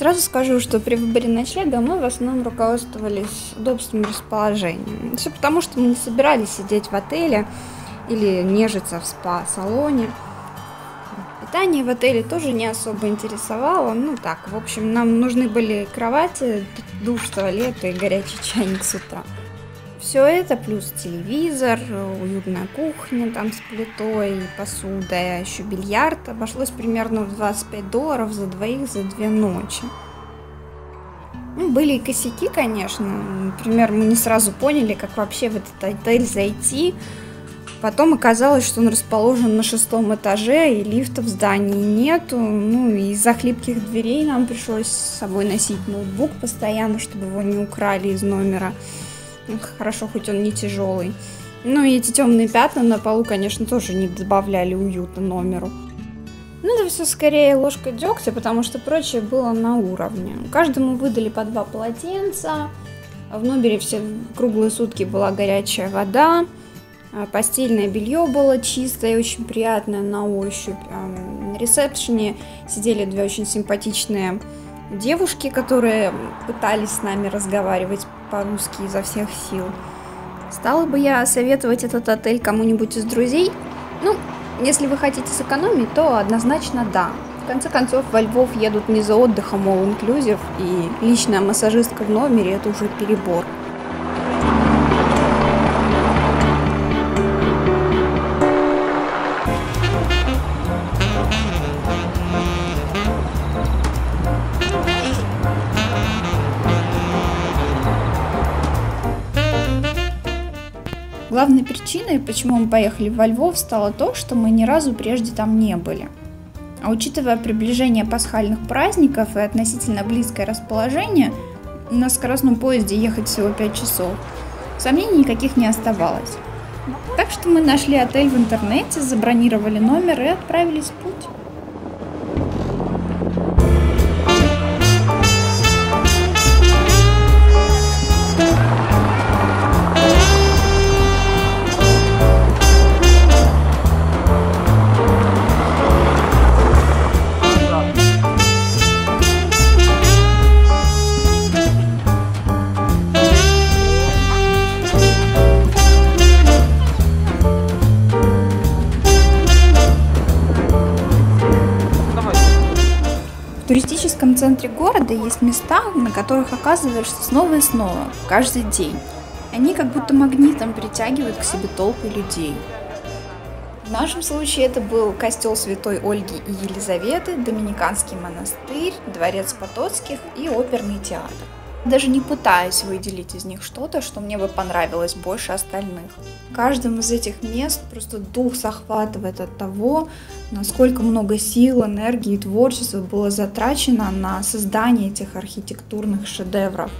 Сразу скажу, что при выборе ночлега мы в основном руководствовались удобством расположения. Все потому, что мы не собирались сидеть в отеле или нежиться в спа-салоне. Питание в отеле тоже не особо интересовало. В общем, нам нужны были кровати, душ, туалет и горячий чайник с утра. Все это плюс телевизор, уютная кухня там с плитой, посудой, а еще бильярд обошлось примерно в $25 за двоих за 2 ночи. Были и косяки, конечно. Например, мы не сразу поняли, как вообще в этот отель зайти. Потом оказалось, что он расположен на 6-м этаже, и лифта в здании нету. И из-за хлипких дверей нам пришлось с собой носить ноутбук постоянно, чтобы его не украли из номера. Хорошо, хоть он не тяжелый. И эти темные пятна на полу, конечно, тоже не добавляли уюта номеру. Это все скорее ложка дегтя, потому что прочее было на уровне. Каждому выдали по 2 полотенца. В номере все круглые сутки была горячая вода. Постельное белье было чистое и очень приятное на ощупь. На ресепшене сидели 2 очень симпатичные девушки, которые пытались с нами разговаривать по-русски изо всех сил. Стала бы я советовать этот отель кому-нибудь из друзей? Если вы хотите сэкономить, то однозначно да. В конце концов, во Львов едут не за отдыхом all inclusive, и личная массажистка в номере – это уже перебор. Главной причиной, почему мы поехали во Львов, стало то, что мы ни разу прежде там не были. А учитывая приближение пасхальных праздников и относительно близкое расположение, на скоростном поезде ехать всего 5 часов, сомнений никаких не оставалось. Так что мы нашли отель в интернете, забронировали номер и отправились в путь. В туристическом центре города есть места, на которых оказываешься снова и снова, каждый день. Они как будто магнитом притягивают к себе толпы людей. В нашем случае это был костел Святой Ольги и Елизаветы, Доминиканский монастырь, Дворец Потоцких и оперный театр. Даже не пытаюсь выделить из них что-то, что мне бы понравилось больше остальных. В каждом из этих мест просто дух захватывает от того, насколько много сил, энергии и творчества было затрачено на создание этих архитектурных шедевров.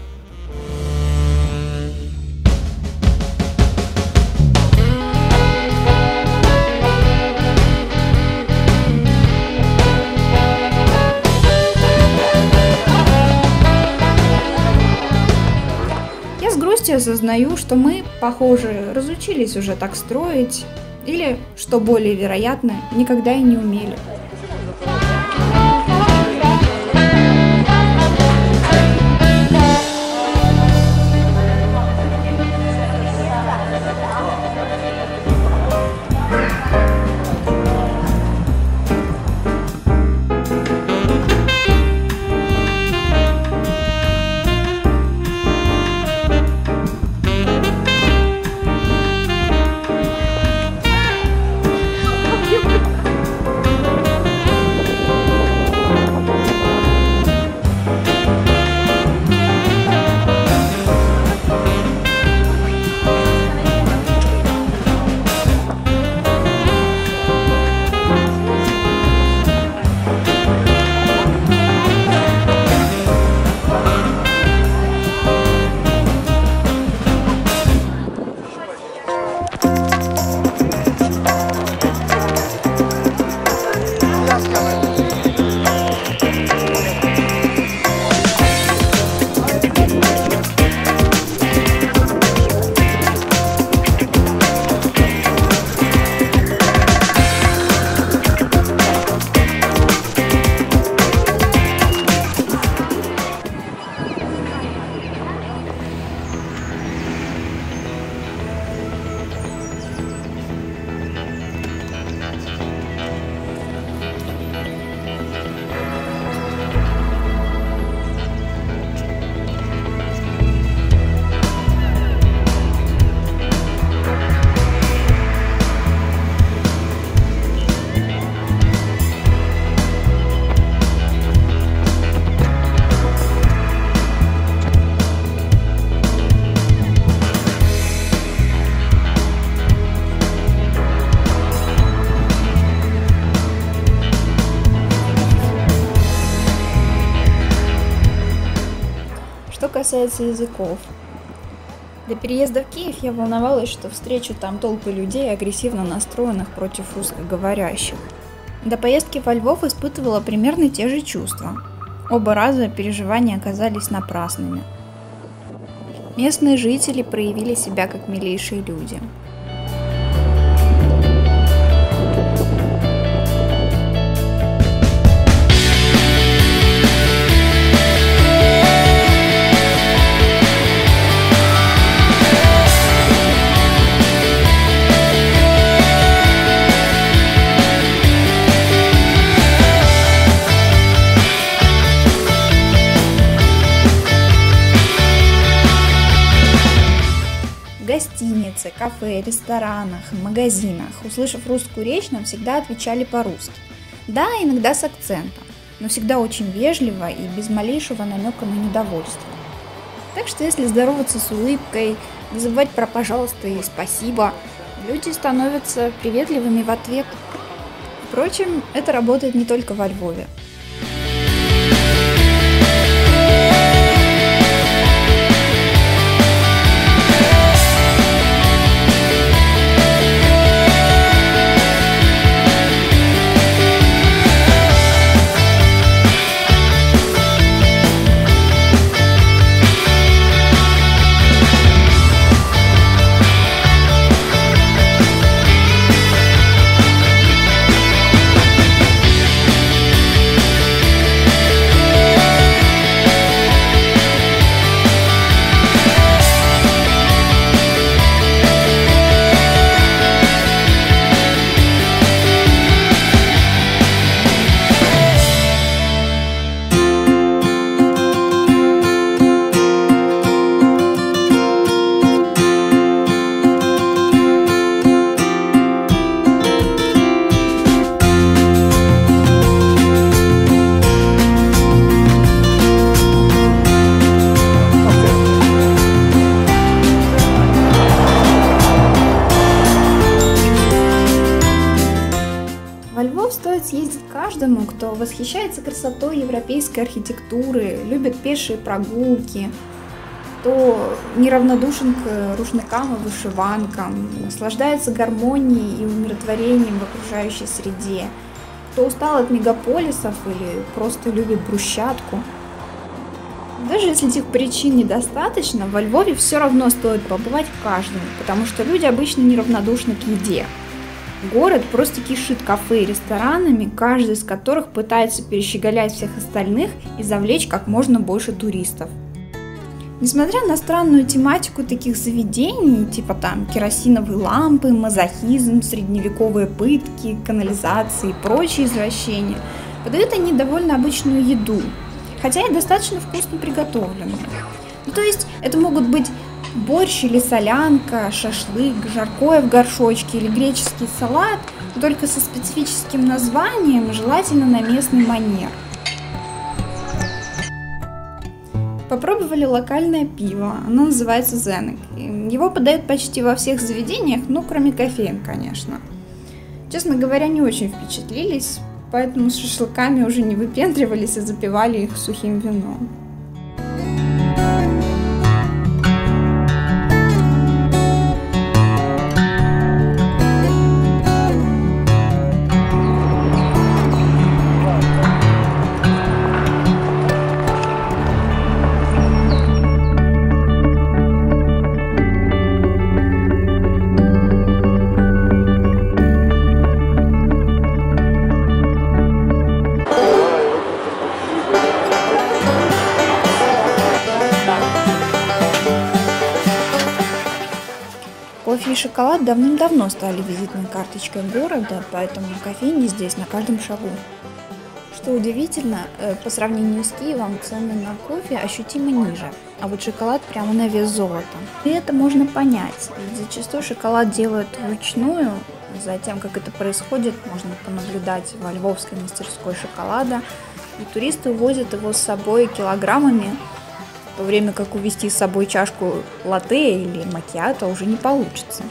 Осознаю, что мы, похоже, разучились уже так строить, или, что более вероятно, никогда и не умели. касается языков. До переезда в Киев я волновалась, что встречу там толпы людей, агрессивно настроенных против русскоговорящих. До поездки во Львов испытывала примерно те же чувства. Оба раза переживания оказались напрасными. Местные жители проявили себя как милейшие люди. В гостинице, кафе, ресторанах, магазинах, услышав русскую речь, нам всегда отвечали по-русски. Да, иногда с акцентом, но всегда очень вежливо и без малейшего намека на недовольство. Так что если здороваться с улыбкой, не забывать про «пожалуйста» и «спасибо», люди становятся приветливыми в ответ. Впрочем, это работает не только во Львове. Во Львов стоит съездить каждому, кто восхищается красотой европейской архитектуры, любит пешие прогулки, кто неравнодушен к рушникам и вышиванкам, наслаждается гармонией и умиротворением в окружающей среде, кто устал от мегаполисов или просто любит брусчатку. Даже если этих причин недостаточно, во Львове все равно стоит побывать каждому, потому что люди обычно неравнодушны к еде. Город просто кишит кафе и ресторанами, каждый из которых пытается перещеголять всех остальных и завлечь как можно больше туристов. Несмотря на странную тематику таких заведений, типа там керосиновые лампы, мазохизм, средневековые пытки, канализации и прочие извращения, подают они довольно обычную еду, хотя и достаточно вкусно приготовленную. Ну, то есть это могут быть борщ или солянка, шашлык, жаркое в горшочке или греческий салат, только со специфическим названием, желательно на местный манер. Попробовали локальное пиво, оно называется Зенек. Его подают почти во всех заведениях, ну кроме кофеен, конечно. Честно говоря, не очень впечатлились, поэтому с шашлыками уже не выпендривались и запивали их сухим вином. Кофе и шоколад давным-давно стали визитной карточкой города, поэтому кофейни здесь на каждом шагу. Что удивительно, по сравнению с Киевом цены на кофе ощутимо ниже, а вот шоколад прямо на вес золота. И это можно понять, ведь зачастую шоколад делают вручную, за тем, как это происходит, можно понаблюдать во львовской мастерской шоколада, и туристы увозят его с собой килограммами, в то время как увезти с собой чашку латте или макиато уже не получится.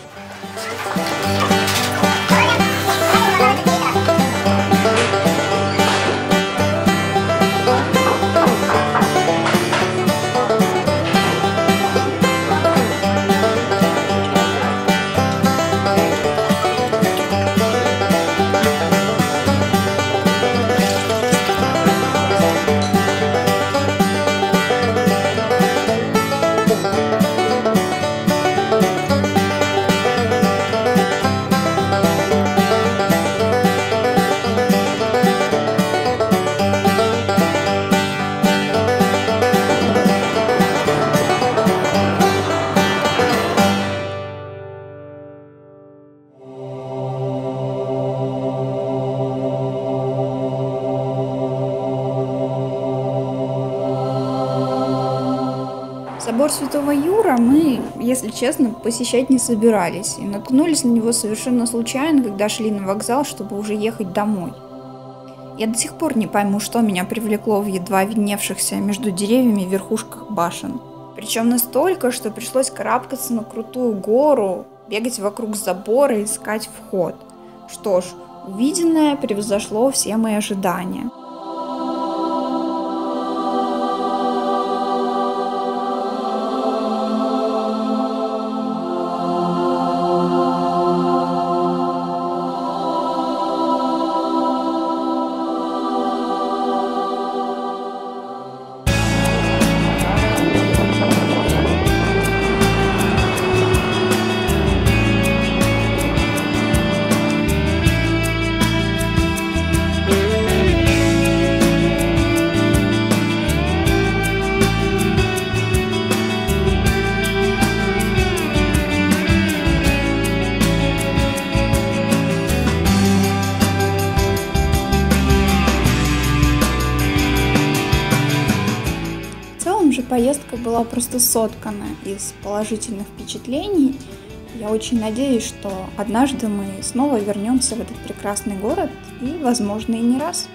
Собор Святого Юра мы, если честно, посещать не собирались. И наткнулись на него совершенно случайно, когда шли на вокзал, чтобы уже ехать домой. Я до сих пор не пойму, что меня привлекло в едва видневшихся между деревьями верхушках башен. Причем настолько, что пришлось карабкаться на крутую гору, бегать вокруг забора и искать вход. Что ж, увиденное превзошло все мои ожидания. Поездка была просто соткана из положительных впечатлений. Я очень надеюсь, что однажды мы снова вернемся в этот прекрасный город и, возможно, и не раз.